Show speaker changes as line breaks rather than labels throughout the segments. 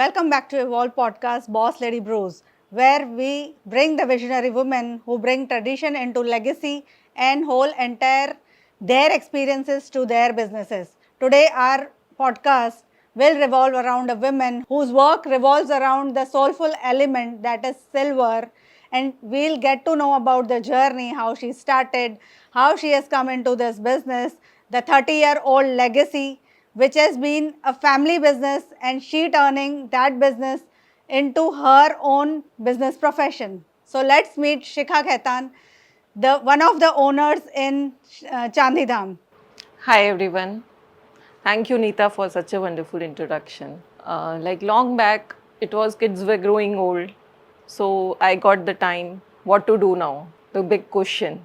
Welcome back to Evolve Podcast, Boss Lady Bros, where we bring the visionary women who bring tradition into legacy and whole entire their experiences to their businesses. Today, our podcast will revolve around a woman whose work revolves around the soulful element that is silver, and we'll get to know about the journey, how she started, how she has come into this business, the 30-year-old legacy, which has been a family business, and she turning that business into her own business profession. So let's meet Shikha Khaitan, the one of the owners in Chandidham.
Hi everyone. Thank you Neeta for such a wonderful introduction. Like long back, it was kids were growing old, so I got the time. What to do now? The big question.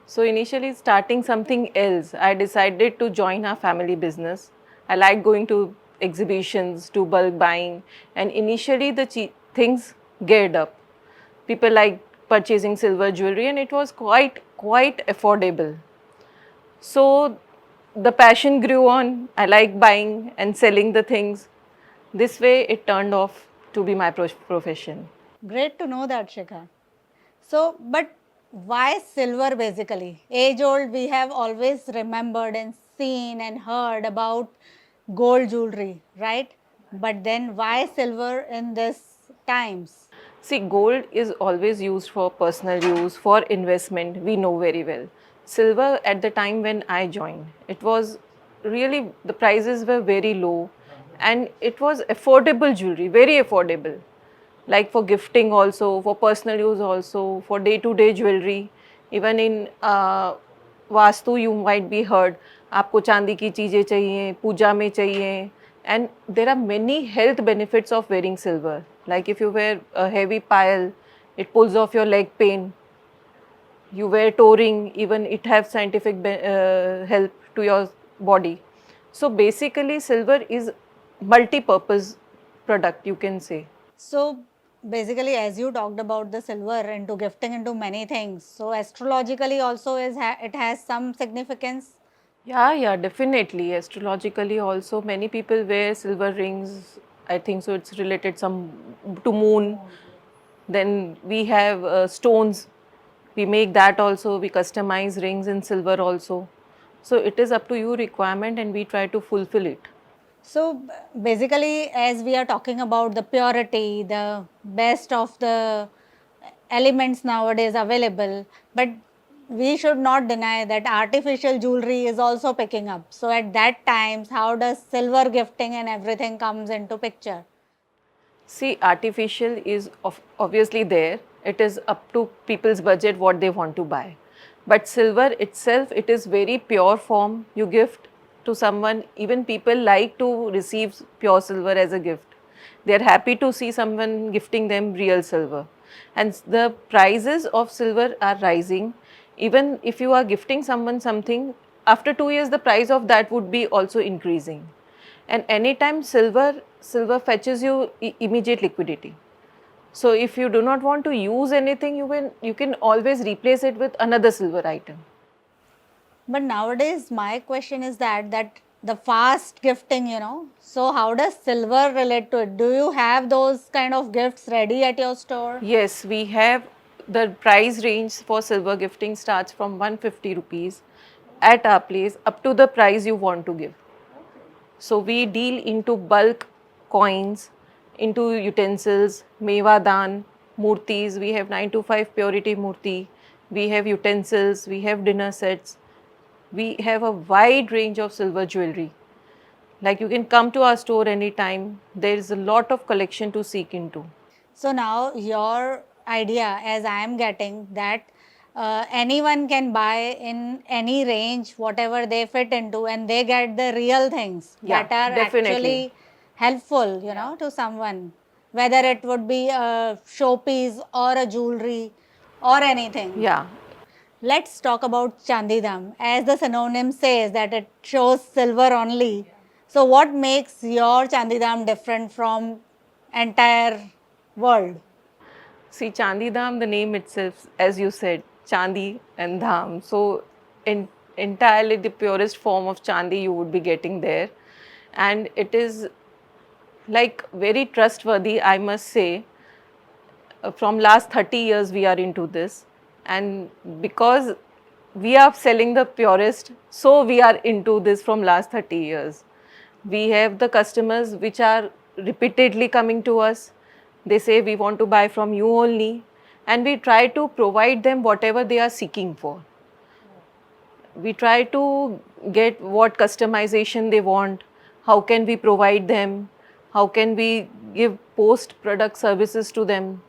So initially starting something else, I decided to join our family business. I like going to exhibitions, to bulk buying, and initially the things geared up. People like purchasing silver jewelry, and it was quite affordable. So the passion grew on. I like buying and selling the things. This way, it turned off to be my profession.
Great to know that, Shikha. So, but why silver basically? Age old, we have always remembered and seen and heard about gold jewelry, right? But then why silver in this times?
See, gold is always used for personal use, for investment, we know very well. Silver, at the time when I joined, it was really, the prices were very low and it was affordable jewelry, very affordable. Like for gifting also, for personal use also, for day-to-day jewelry. Even in vastu you might be heard, आपको चांदी की चीज़ें चाहिए, पूजा में चाहिए, and there are many health benefits of wearing silver. Like if you wear a heavy pile, it pulls off your leg pain. You wear touring, even it has scientific help to your body. So basically, silver is multi-purpose product, you can say.
So basically, as you talked about the silver into gifting into many things, so astrologically also it has some significance.
Yeah, definitely. Astrologically, also many people wear silver rings. I think so. It's related some to moon. Then we have stones. We make that also. We customize rings in silver also. So it is up to you requirement, and we try to fulfill it.
So basically, as we are talking about the purity, the best of the elements nowadays available, but we should not deny that artificial jewelry is also picking up. So at that times, how does silver gifting and everything comes into picture?
See, artificial is obviously there. It is up to people's budget what they want to buy. But silver itself, it is very pure form. You gift to someone, even people like to receive pure silver as a gift. They are happy to see someone gifting them real silver. And the prices of silver are rising. Even if you are gifting someone something, after 2 years, the price of that would be also increasing. And anytime silver fetches you immediate liquidity. So if you do not want to use anything, you can always replace it with another silver item.
But nowadays, my question is that the fast gifting, so how does silver relate to it? Do you have those kind of gifts ready at your store?
Yes, we have. The price range for silver gifting starts from 150 rupees at our place up to the price you want to give. So we deal into bulk coins, into utensils, mevadan, murtis. We have 9 to 5 purity murti. We have utensils. We have dinner sets. We have a wide range of silver jewelry. Like you can come to our store anytime. There is a lot of collection to seek into.
So now your idea, as I am getting, that anyone can buy in any range whatever they fit into, and they get the real things
Yeah,
that are
definitely.
actually helpful, to someone, whether it would be a showpiece or a jewelry or anything.
Yeah.
Let's talk about Chandidham. As the synonym says that it shows silver only. So what makes your Chandidham different from entire world?
See, Chandi Dham, the name itself, as you said, Chandi and Dham. So, entirely the purest form of Chandi you would be getting there. And it is like very trustworthy, I must say. From last 30 years we are into this, and because we are selling the purest, so we are into this from last 30 years. We have the customers which are repeatedly coming to us. They say we want to buy from you only, and we try to provide them whatever they are seeking for. We try to get what customization they want, how can we provide them, how can we give post product services to them.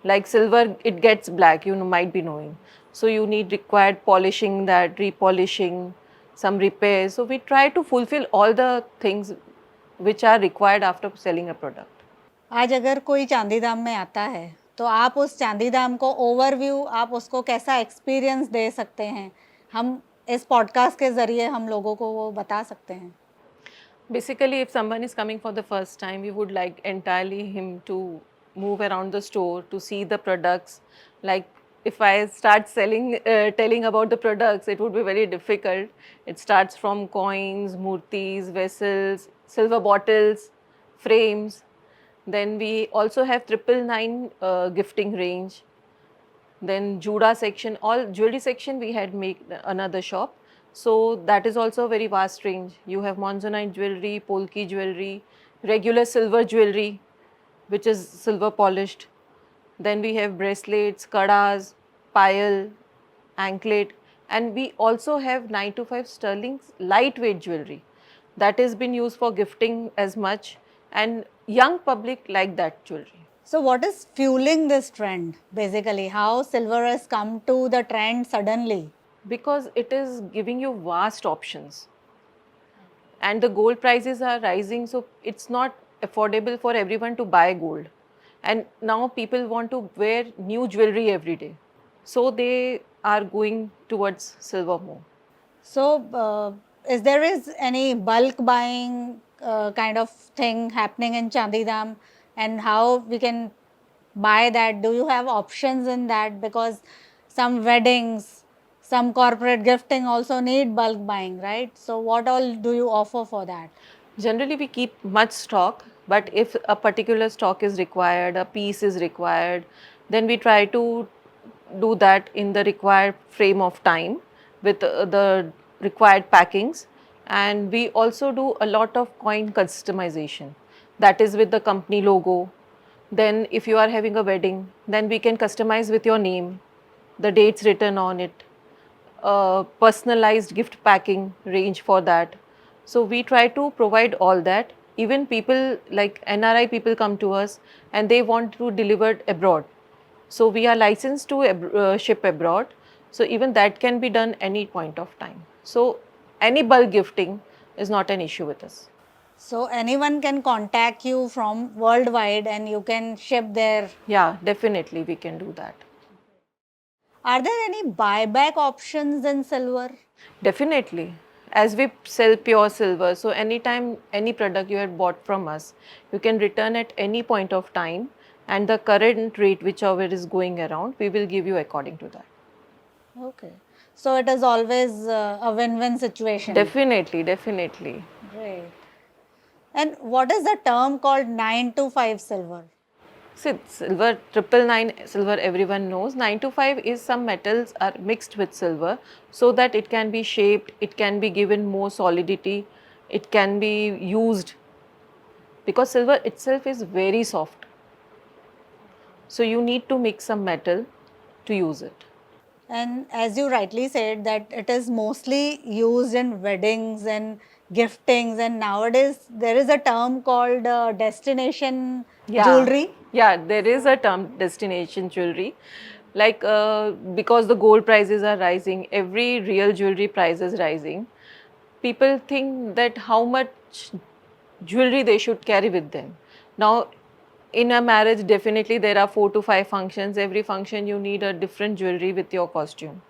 Like silver, it gets black, you know, might be knowing, so you need required polishing, that repolishing, some repairs. So we try to fulfill all the things which are required after selling a product.
आज अगर कोई चांदीधाम में आता है तो आप उस चांदीधाम को ओवरव्यू, आप उसको कैसा एक्सपीरियंस दे सकते हैं, हम इस पॉडकास्ट के ज़रिए हम लोगों को वो बता सकते हैं?
Basically, if someone is coming for the first time, we would like entirely him to move around the store to see the products. Like if I start telling about the products, it would be very difficult. It starts from coins, murtis, vessels, silver bottles, frames. Then we also have 999 gifting range. Then Juda section, all jewelry section we had made another shop. So that is also a very vast range. You have monzonite jewelry, polki jewelry, regular silver jewelry, which is silver polished. Then we have bracelets, kadas, payal, anklet, and we also have 925 sterling lightweight jewelry that has been used for gifting as much, and young public like that jewelry.
So what is fueling this trend basically? How silver has come to the trend suddenly?
Because it is giving you vast options, and the gold prices are rising, so it's not affordable for everyone to buy gold, and now people want to wear new jewelry every day, so they are going towards silver more.
So is there any bulk buying kind of thing happening in Chandidham, and how we can buy that? Do you have options in that? Because some weddings, some corporate gifting also need bulk buying, right? So what all do you offer for that?
Generally, we keep much stock, but if a particular stock is required, a piece is required, then we try to do that in the required frame of time with the required packings. And we also do a lot of coin customization, that is with the company logo. Then, if you are having a wedding, then we can customize with your name, the dates written on it, personalized gift packing range for that. So we try to provide all that. Even people like NRI people come to us and they want to deliver abroad. So we are licensed to ship abroad. So even that can be done any point of time. So any bulk gifting is not an issue with us.
So anyone can contact you from worldwide and you can ship their.
Yeah, definitely we can do that.
Are there any buyback options in silver?
Definitely. As we sell pure silver, so anytime any product you had bought from us, you can return at any point of time, and the current rate whichever is going around, we will give you according to that.
Okay. So it is always a win-win situation.
Definitely, definitely.
Great. And what is the term called 925 silver?
See, silver, 999 silver everyone knows. 925 is some metals are mixed with silver so that it can be shaped, it can be given more solidity, it can be used, because silver itself is very soft. So you need to mix some metal to use it.
And as you rightly said that it is mostly used in weddings and giftings, and nowadays there is a term called destination jewelry.
Yeah, there is a term destination jewelry. Like because the gold prices are rising, every real jewelry price is rising. People think that how much jewelry they should carry with them. Now, in a marriage, definitely there are 4 to 5 functions. Every function you need a different jewelry with your costume.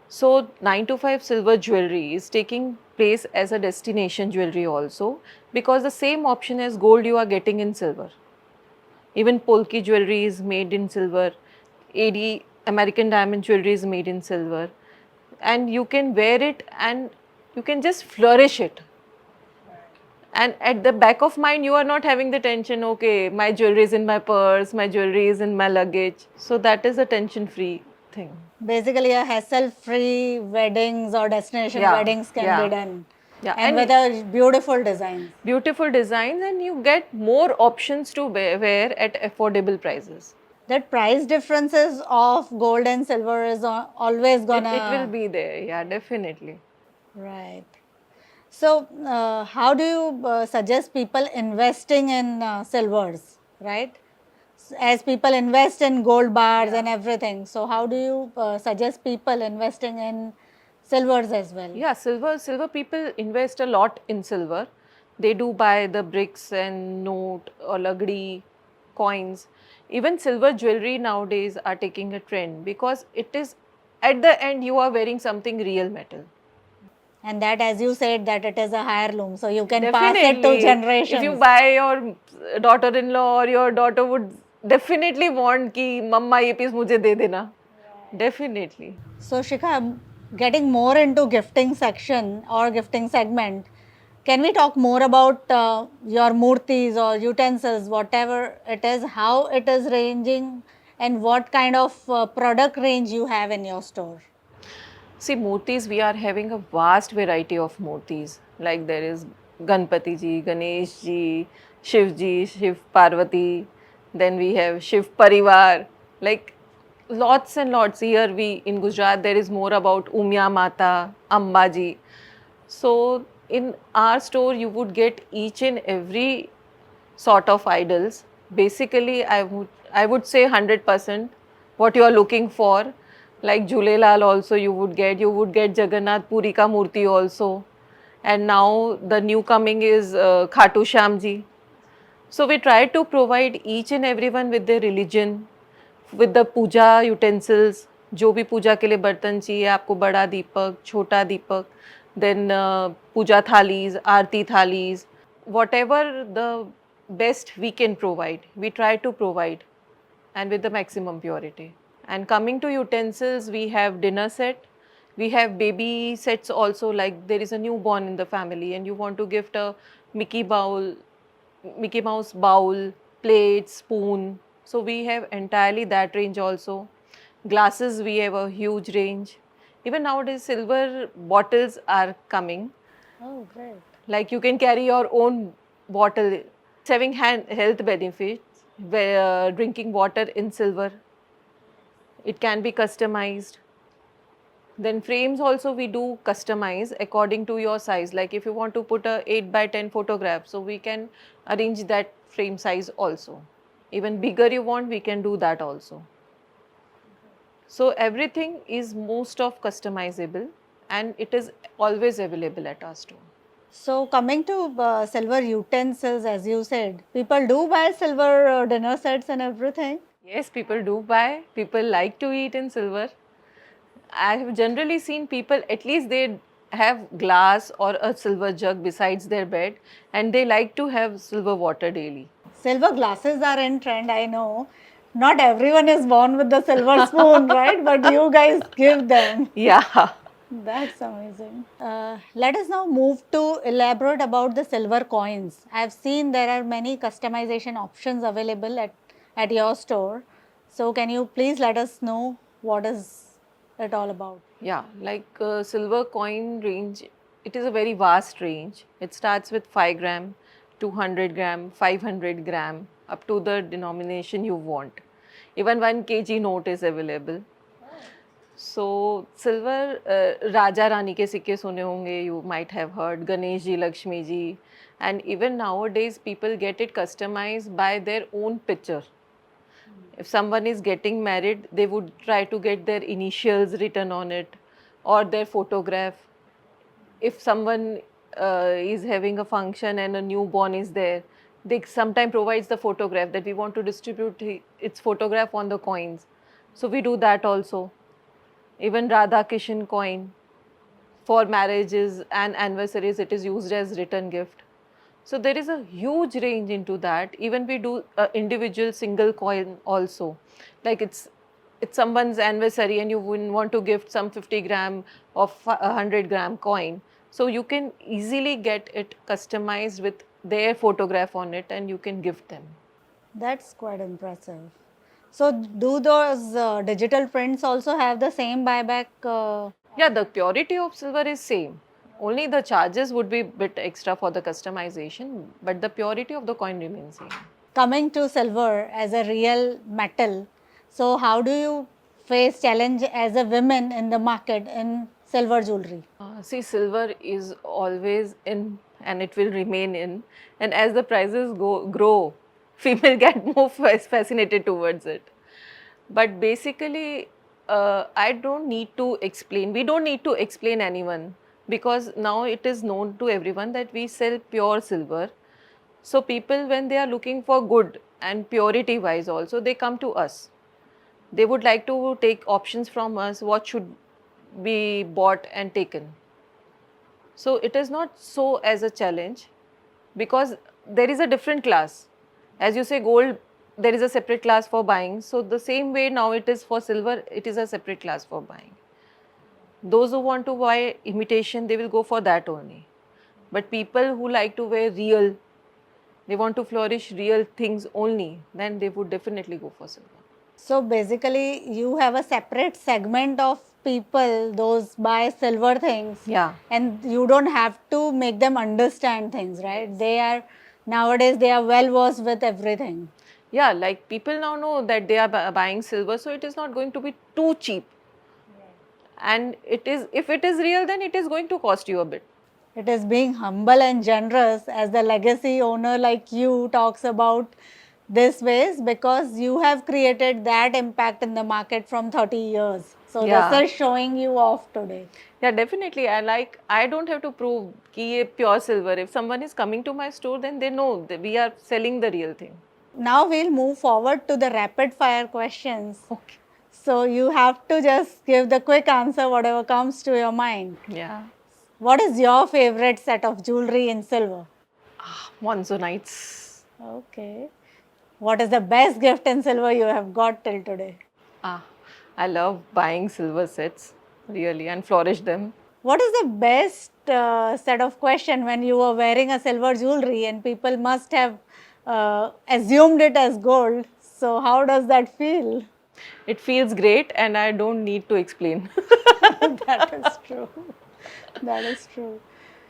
So 925 silver jewelry is taking place as a destination jewelry also, because the same option as gold you are getting in silver. Even Polki jewelry is made in silver, AD American diamond jewelry is made in silver, and you can wear it and you can just flourish it. And at the back of mind, you are not having the tension, okay, my jewelry is in my purse, my jewelry is in my luggage. So that is a tension-free thing.
Basically, a hassle-free weddings or destination
Yeah,
weddings can be
yeah.
done.
Yeah,
And with a beautiful designs.
beautiful designs, and you get more options to wear at affordable prices.
That price differences of gold and silver is always
It
gonna.
will be there, yeah, definitely.
Right. So, how do you suggest people investing in silvers, right? As people invest in gold bars and everything, so how do you suggest people investing in silvers as well?
Yeah, silver people invest a lot in silver. They do buy the bricks and note or lagdi coins. Even silver jewelry nowadays are taking a trend because it is at the end you are wearing something real metal.
And that, as you said, that it is a heirloom, so you can pass it to
Definitely,
generations.
if you buy your daughter-in-law or your daughter would definitely want कि मम्मा ये piece मुझे दे देना. Definitely.
So, Shikha, getting more into gifting section or gifting segment, can we talk more about your murtis or utensils, whatever it is, how it is ranging, and what kind of product range you have in your store?
See, murtis, we are having a vast variety of murtis. Like there is Ganpati ji, Ganesh ji, Shiv ji, Shiv Parvati. Then we have Shiv Parivar. Like lots and lots. Here we in Gujarat there is more about Umya Mata, Amba ji. So in our store you would get each and every sort of idols. Basically, I would say 100% what you are looking for. Like Jhulelal also you would get Jagannath Puri ka Murti also. And now the new coming is Khatu Sham ji. So we try to provide each and everyone with their religion, with the Puja utensils, जो भी पूजा के लिए बर्तन चाहिए आपको, बड़ा दीपक, छोटा दीपक, then Puja thalis, Aarti thalis, whatever the best we can provide, we try to provide, and with the maximum purity. And coming to utensils, we have dinner set, we have baby sets also, like there is a newborn in the family and you want to gift a Mickey bowl, Mickey Mouse bowl, plate, spoon. So we have entirely that range also. Glasses, we have a huge range. Even nowadays, silver bottles are coming.
Oh, great.
Like you can carry your own bottle. It's having health benefits. Where drinking water in silver, it can be customized. Then frames also we do customize according to your size. Like if you want to put a 8 by 10 photograph, so we can arrange that frame size also. Even bigger you want, we can do that also. So everything is most of customizable and it is always available at our store.
So, coming to silver utensils, as you said, people do buy silver dinner sets and everything.
Yes, people do buy. People like to eat in silver. I have generally seen people, at least they have glass or a silver jug besides their bed, and they like to have silver water daily.
Silver glasses are in trend, I know. Not everyone is born with the silver spoon, right? But you guys give them.
Yeah.
That's amazing. Let us now move to elaborate about the silver coins. I've seen there are many customization options available at your store. So, can you please let us know what is it all about?
Yeah, like silver coin range, it is a very vast range. It starts with 5 gram, 200 gram, 500 gram, up to the denomination you want. Even 1 kg note is available. So silver, Raja Rani ke sikke sune honge, you might have heard, Ganesh ji, Lakshmi ji, and even nowadays people get it customized by their own picture. If someone is getting married, they would try to get their initials written on it or their photograph. If someone is having a function and a newborn is there, they sometimes provides the photograph that we want to distribute its photograph on the coins. So we do that also. Even Radha Kishan coin for marriages and anniversaries, it is used as return gift. So there is a huge range into that. Even we do individual single coin also. Like it's someone's anniversary and you wouldn't want to gift some 50 gram or 100 gram coin. So you can easily get it customized with their photograph on it and you can gift them.
That's quite impressive. So, do those digital prints also have the same buyback?
Yeah, the purity of silver is same. Only the charges would be bit extra for the customization, but the purity of the coin remains same.
Coming to silver as a real metal, so how do you face challenge as a woman in the market in silver jewelry?
See, silver is always in and it will remain in. And as the prices grow, female get more fascinated towards it. But basically, I don't need to explain. We don't need to explain anyone because now it is known to everyone that we sell pure silver. So people, when they are looking for good and purity wise also, they come to us. They would like to take options from us, what should be bought and taken. So it is not so as a challenge because there is a different class. As you say, gold, there is a separate class for buying. So the same way now it is for silver, it is a separate class for buying. Those who want to buy imitation, they will go for that only. But people who like to wear real, they want to flourish real things only, then they would definitely go for silver.
So basically, you have a separate segment of people, those buy silver things,
Yeah.
and you don't have to make them understand things, right? They are nowadays they are well versed with everything.
Yeah, like people now know that they are buying silver, so it is not going to be too cheap. And it is, if it is real, then it is going to cost you a bit.
It is being humble and generous as the legacy owner like you talks about this ways because you have created that impact in the market from 30 years. So
Yeah.
this is showing you off today.
Yeah, definitely. I don't have to prove कि ये pure silver. If someone is coming to my store, then they know that we are selling the real thing.
Now we'll move forward to the rapid fire questions.
Okay.
So you have to just give the quick answer, whatever comes to your mind.
Yeah.
What is your favorite set of jewelry in silver?
Monzonites.
Okay. What is the best gift in silver you have got till today?
Ah, I love buying silver sets, really, and flourish them.
What is the best set of question when you were wearing a silver jewelry and people must have assumed it as gold? So how does that feel?
It feels great, and I don't need to explain.
That is true. That is true.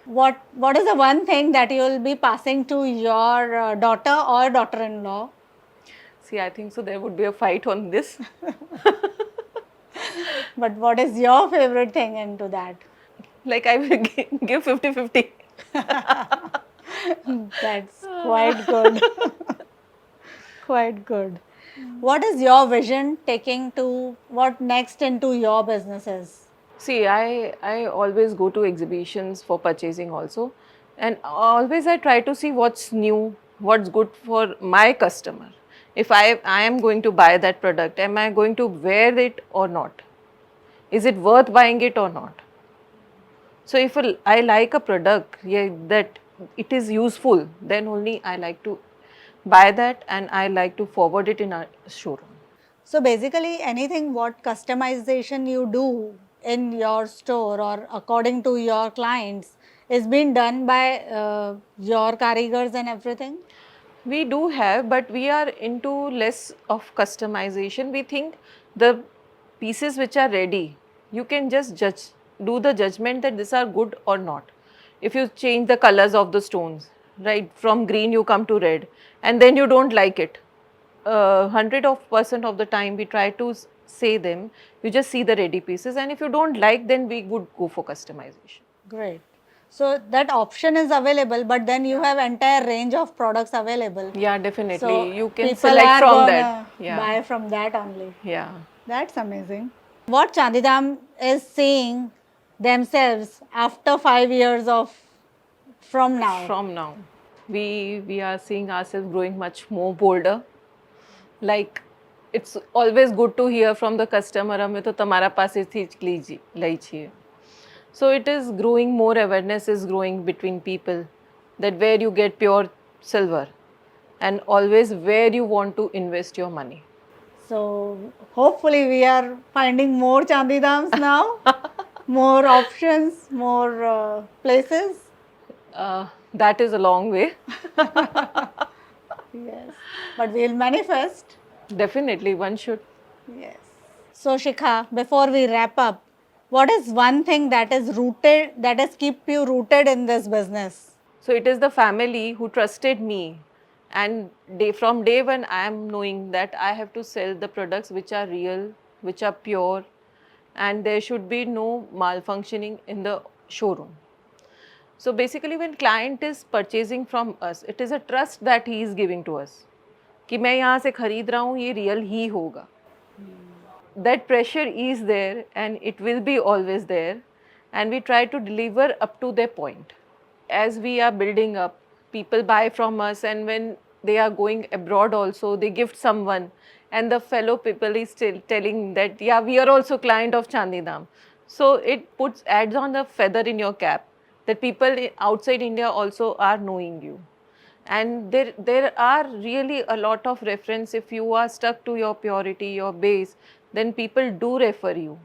What is the one thing that you will be passing to your daughter or daughter-in-law?
See, I think so. There would be a fight on this.
But what is your favorite thing into that?
Like I will give 50-50.
That's quite good. Quite good. What is your vision taking to what next into your businesses?
See, I always go to exhibitions for purchasing also. And always I try to see what's new, what's good for my customer. If I am going to buy that product, am I going to wear it or not? Is it worth buying it or not? So if I like a product, yeah, that it is useful, then only I like to buy that and I like to forward it in a showroom.
So basically anything what customization you do in your store or according to your clients is being done by your karigars and everything?
We do have, but we are into less of customization. We think the pieces which are ready, you can just do the judgment that these are good or not. If you change the colors of the stones, right, from green you come to red, and then you don't like it, 100% of the time we try to say them, you just see the ready pieces, and if you don't like, then we would go for customization.
Great. So that option is available, but then you have entire range of products available.
Yeah, definitely.
So
You can
people
select
are
from
gonna
that. Yeah.
buy from that only.
Yeah.
That's amazing. What Chandidham is seeing themselves after 5 years of from now.
From now, we are seeing ourselves growing much more bolder. Like it's always good to hear from the customer, हमें तो तुम्हारा पासेથી જ લઈ છીએ. So it is growing, more awareness is growing between people that where you get pure silver and always where you want to invest your money.
So hopefully we are finding more Chandidhams now, more options, more places.
That is a long way.
Yes. But we'll manifest.
Definitely, one should.
Yes. So Shikha, before we wrap up, what is one thing that is rooted, that has keep you rooted in this business?
So it is the family who trusted me, and from day one, I am knowing that I have to sell the products which are real, which are pure, and there should be no malfunctioning in the showroom. So basically, when client is purchasing from us, it is a trust that he is giving to us. कि मैं यहाँ से खरीद रहा हूँ, ये real ही होगा. That pressure is there and it will be always there, and we try to deliver up to their point. As we are building up, people buy from us, and when they are going abroad also, they gift someone, and the fellow people is still telling that, yeah, we are also client of Chandidham. So it adds on the feather in your cap that people outside India also are knowing you. And there are really a lot of reference. If you are stuck to your purity, your base, then people do refer you.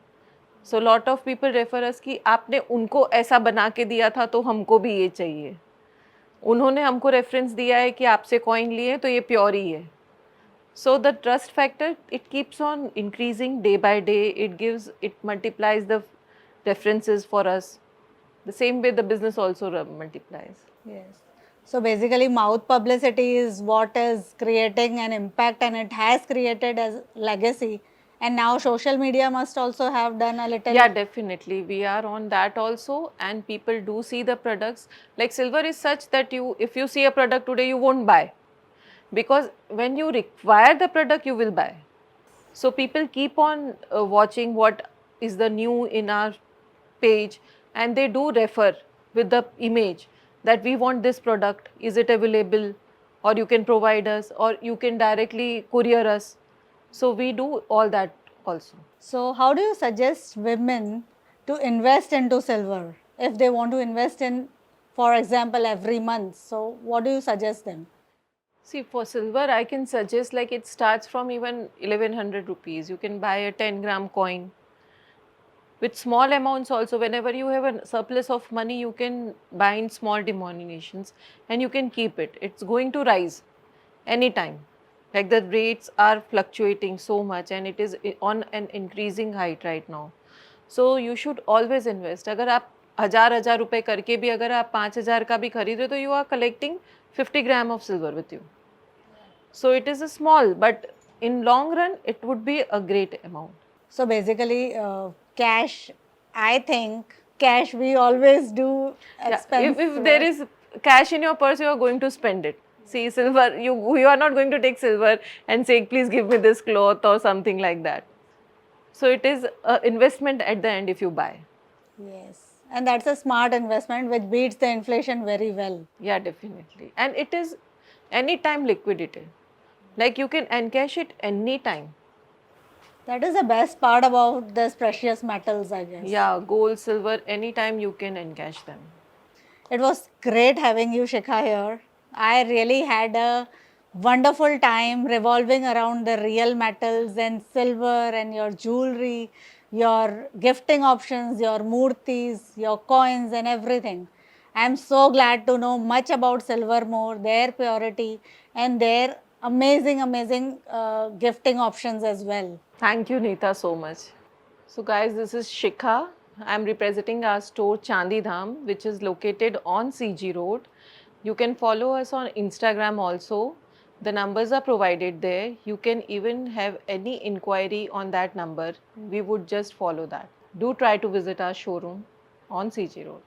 So lot of people refer us कि आपने उनको ऐसा बना के दिया था तो हमको भी ये चाहिए. उन्होंने हमको रेफरेंस दिया है कि आपसे कॉइन लिए तो ये प्योर ही है. So the trust factor, it keeps on increasing day by day. It multiplies the references for us. The same way the business also multiplies.
Yes. So basically, mouth publicity is what is creating an impact, and it has created as legacy. And now social media must also have done a little.
Yeah, definitely. We are on that also, and people do see the products. Like silver is such that if you see a product today, you won't buy. Because when you require the product, you will buy. So people keep on watching what is the new in our page, and they do refer with the image that we want this product, is it available, or you can provide us, or you can directly courier us. So we do all that also.
So how do you suggest women to invest into silver if they want to invest in, for example, every month? So what do you suggest them?
See, for silver, I can suggest like it starts from even 1100 rupees. You can buy a 10-gram coin. With small amounts also, whenever you have a surplus of money, you can buy in small denominations and you can keep it. It's going to rise anytime. Like the rates are fluctuating so much and it is on an increasing height right now. So you should always invest. अगर आप हजार रुपए करके भी अगर आप 5000 का भी खरीदे तो you are collecting 50 gram of silver with you. So it is a small, but in long run it would be a great amount.
So basically, cash, I think cash we always do expense.
If there is cash in your purse, you are going to spend it. See, silver, you are not going to take silver and say, please give me this cloth or something like that. So it is an investment at the end if you buy.
Yes, and that's a smart investment which beats the inflation very well.
Yeah, definitely. And it is anytime liquidated. Like you can encash it anytime.
That is the best part about this precious metals, I guess.
Yeah, gold, silver, anytime you can encash them.
It was great having you, Shikha, here. I really had a wonderful time revolving around the real metals and silver and your jewelry, your gifting options, your murtis, your coins, and everything. I am so glad to know much about silver more, their purity, and their amazing gifting options as well.
Thank you, Neeta, so much. So, guys, this is Shikha. I'm representing our store Chandidham, which is located on CG Road. You can follow us on Instagram also. The numbers are provided there. You can even have any inquiry on that number. We would just follow that. Do try to visit our showroom on CG Road.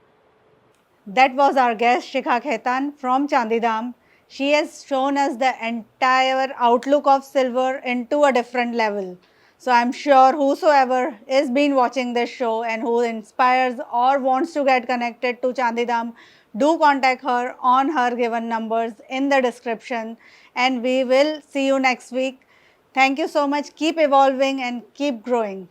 That was our guest Shikha Khaitan from Chandidham. She has shown us the entire outlook of silver into a different level. So I'm sure whosoever is been watching this show and who inspires or wants to get connected to Chandidham, do contact her on her given numbers in the description, and we will see you next week. Thank you so much. Keep evolving and keep growing.